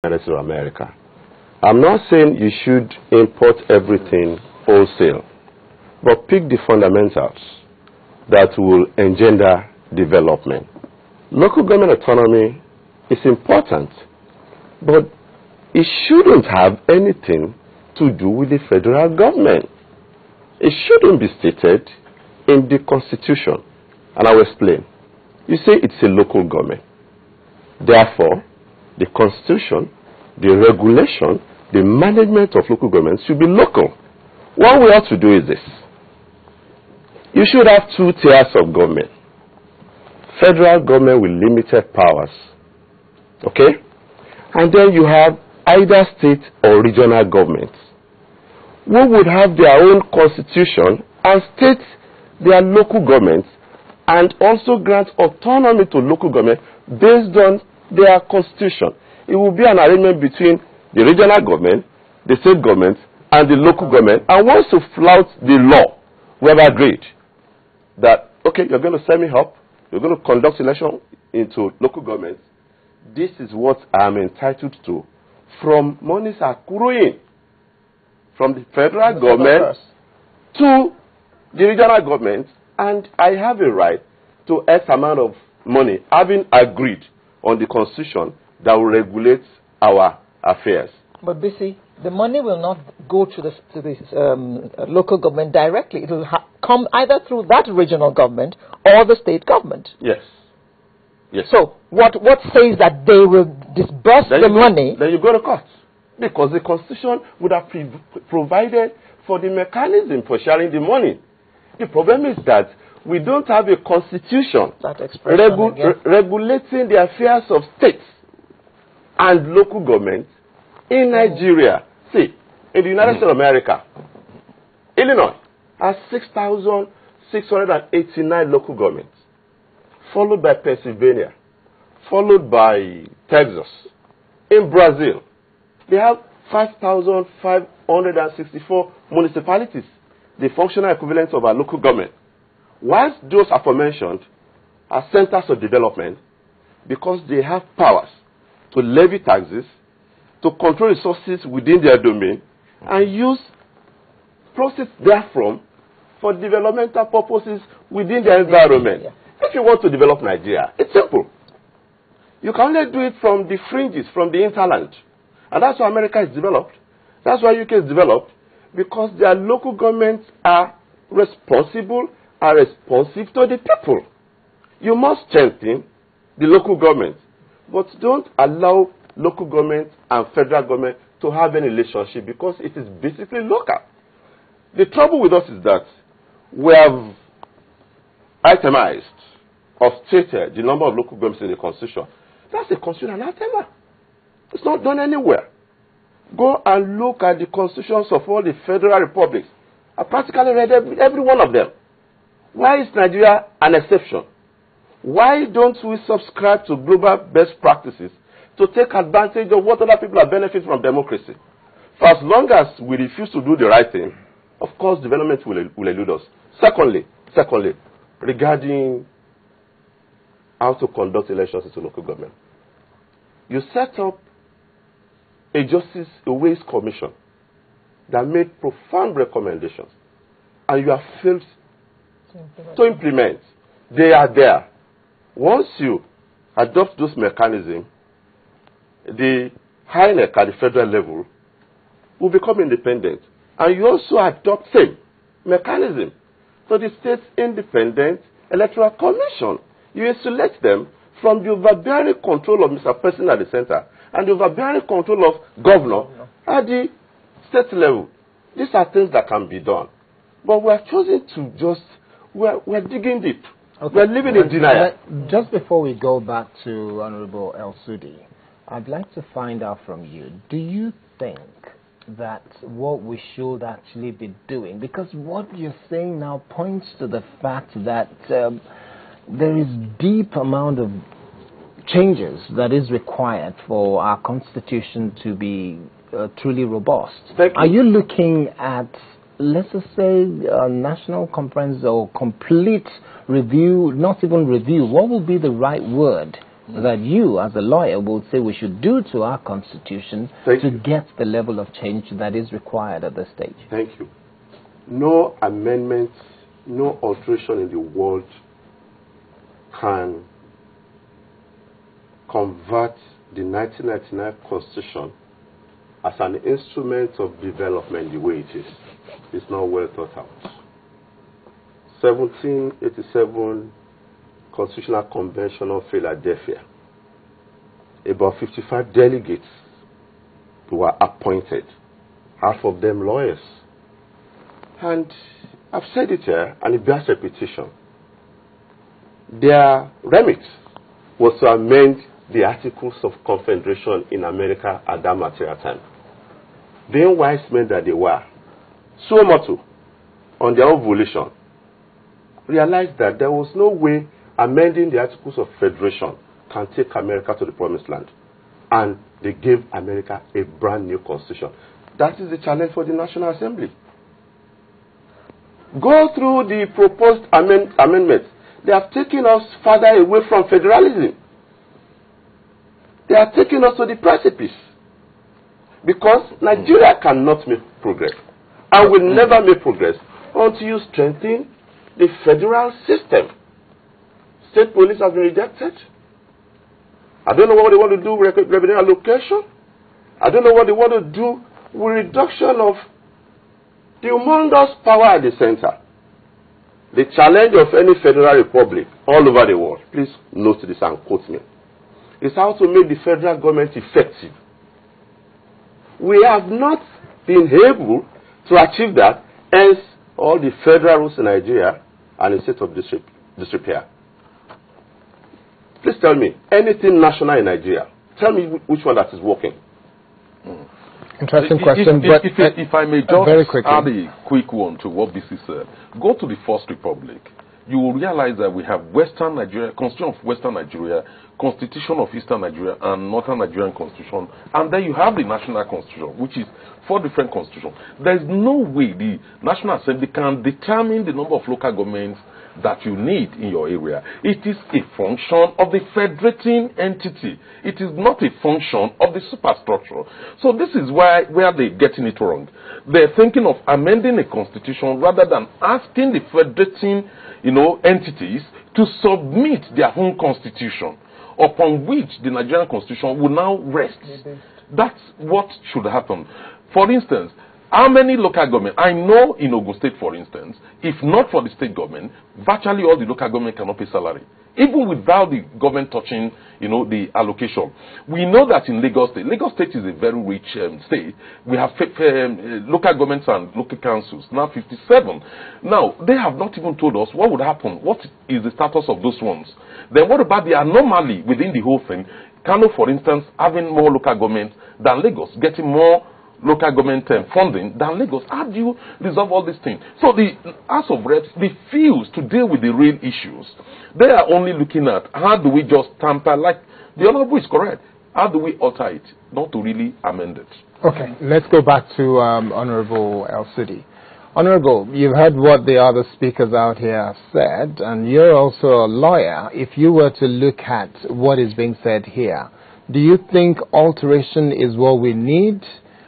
United States of America. I'm not saying you should import everything wholesale, but pick the fundamentals that will engender development. Local government autonomy is important, but it shouldn't have anything to do with the federal government. It shouldn't be stated in the Constitution, and I will explain. You say it's a local government. Therefore, the Constitution, the regulation, the management of local governments should be local. What we ought to do is this. You should have two tiers of government. Federal government with limited powers. Okay? And then you have either state or regional governments who would have their own constitution and state their local governments and also grant autonomy to local government based on their constitution. It will be an arrangement between the regional government, the state government, and the local government. And once you flout the law, we have agreed that, okay, you're going to set me up, you're going to conduct election into local governments. This is what I'm entitled to from monies accruing from the federal government to the regional government, and I have a right to X amount of money, having agreed on the constitution that will regulate our affairs. But BC, the money will not go to the local government directly. It will come either through that regional government or the state government. Yes. Yes. So what says that they will disburse the money? Then you go to court. Because the Constitution would have provided for the mechanism for sharing the money. The problem is that we don't have a constitution regulating the affairs of states and local governments in Nigeria. See, in the United States of America, Illinois has 6,689 local governments, followed by Pennsylvania, followed by Texas. In Brazil, they have 5,564 municipalities, the functional equivalent of our local government. Whilst those aforementioned are centers of development because they have powers to levy taxes, to control resources within their domain, and use proceeds therefrom for developmental purposes within their environment. If you want to develop Nigeria, it's simple. You can only do it from the fringes, from the hinterland. And that's why America is developed. That's why UK is developed. Because their local governments are responsible and responsive to the people. You must strengthen the local government. But don't allow local government and federal government to have any relationship because it is basically local. The trouble with us is that we have itemized or stated the number of local governments in the Constitution. That's a constitutional anathema. It's not done anywhere. Go and look at the constitutions of all the federal republics. I practically read every one of them. Why is Nigeria an exception? Why don't we subscribe to global best practices to take advantage of what other people are benefiting from democracy? For as long as we refuse to do the right thing, of course development will elude us. Secondly, regarding how to conduct elections into local government. You set up a Ways Commission that made profound recommendations, and you have failed to implement. They are there. Once you adopt those mechanisms, the HINEC at the federal level will become independent, and you also adopt same mechanism for the state's independent electoral commission. You insulate them from the overbearing control of Mr. President at the center and the overbearing control of governor at the state level. These are things that can be done. But we have chosen to just, we're digging deep. Okay. We're living in denial. Just before we go back to Honorable El-Sudi, I'd like to find out from you, do you think that what we should actually be doing, because what you're saying now points to the fact that there is deep amount of changes that is required for our constitution to be truly robust. Are you looking at, let's just say, a national conference or complete review, not even review, what would be the right word that you, as a lawyer, will say we should do to our constitution to get the level of change that is required at this stage? Thank you. No amendment, no alteration in the world can convert the 1999 Constitution as an instrument of development the way it is. It's not well thought out. 1787 Constitutional Convention of Philadelphia. About 55 delegates were appointed, half of them lawyers. And I've said it here, and it bears repetition. Their remit was to amend the Articles of Confederation in America at that material time. Being wise men that they were, so much on their own volition, realized that there was no way amending the Articles of Federation can take America to the promised land. And they gave America a brand new constitution. That is the challenge for the National Assembly. Go through the proposed amendments. They have taken us further away from federalism. They are taking us to the precipice. Because Nigeria cannot make progress and will never make progress until you strengthen the federal system. State police has been rejected. I don't know what they want to do with revenue allocation. I don't know what they want to do with reduction of the humongous power at the center. The challenge of any federal republic all over the world, please note this and quote me, is how to make the federal government effective. We have not been able to achieve that, hence all the federal rules in Nigeria are in a state of disrepair. Please tell me, anything national in Nigeria, tell me which one that is working. Interesting question, but if I may just very quickly add a quick one to what BC said. Go to the First Republic. You will realize that we have Western Nigeria, Constitution of Western Nigeria, Constitution of Eastern Nigeria, and Northern Nigerian Constitution. And then you have the National Constitution, which is 4 different constitutions. There is no way the National Assembly can determine the number of local governments that you need in your area. It is a function of the federating entity. It is not a function of the superstructure. So this is where they're getting it wrong. They're thinking of amending a constitution rather than asking the federating, entities to submit their own constitution, upon which the Nigerian constitution will now rest. That's what should happen. For instance, how many local government? I know in Ogun State, for instance, if not for the state government, virtually all the local government cannot pay salary. Even without the government touching, the allocation. We know that in Lagos State is a very rich state. We have local governments and local councils, now 57. Now, they have not even told us what would happen. What is the status of those ones? Then what about the anomaly within the whole thing? Kano, for instance, having more local government than Lagos, getting more local government funding than Lagos. How do you resolve all these things? So the House of Reps refuse to deal with the real issues. They are only looking at how do we just tamper, like the Honorable is correct, how do we alter it, not to really amend it. Okay, let's go back to Honorable El-Sudi. Honorable, you've heard what the other speakers out here have said, and you're also a lawyer. If you were to look at what is being said here, do you think alteration is what we need,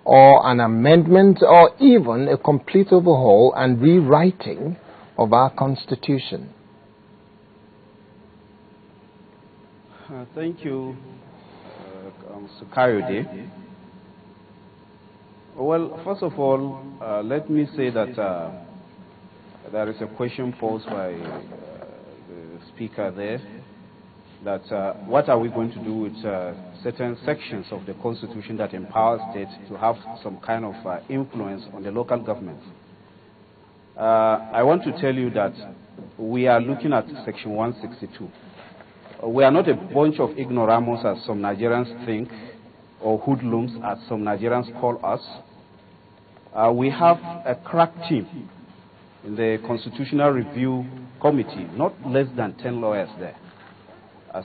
or an amendment, or even a complete overhaul and rewriting of our Constitution? Thank you, Mr. Kayode. Well, first of all, let me say that there is a question posed by the speaker there, that what are we going to do with certain sections of the Constitution that empower states to have some kind of influence on the local governments. I want to tell you that we are looking at Section 162. We are not a bunch of ignoramus, as some Nigerians think, or hoodlums, as some Nigerians call us. We have a crack team in the Constitutional Review Committee, not less than 10 lawyers there.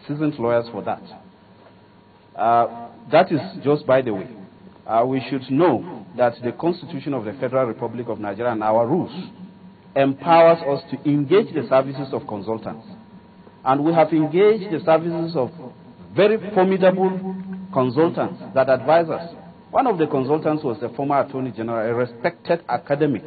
Seasoned lawyers for that. That is just by the way. We should know that the Constitution of the Federal Republic of Nigeria and our rules empowers us to engage the services of consultants. And we have engaged the services of very formidable consultants that advise us. One of the consultants was the former Attorney General, a respected academic.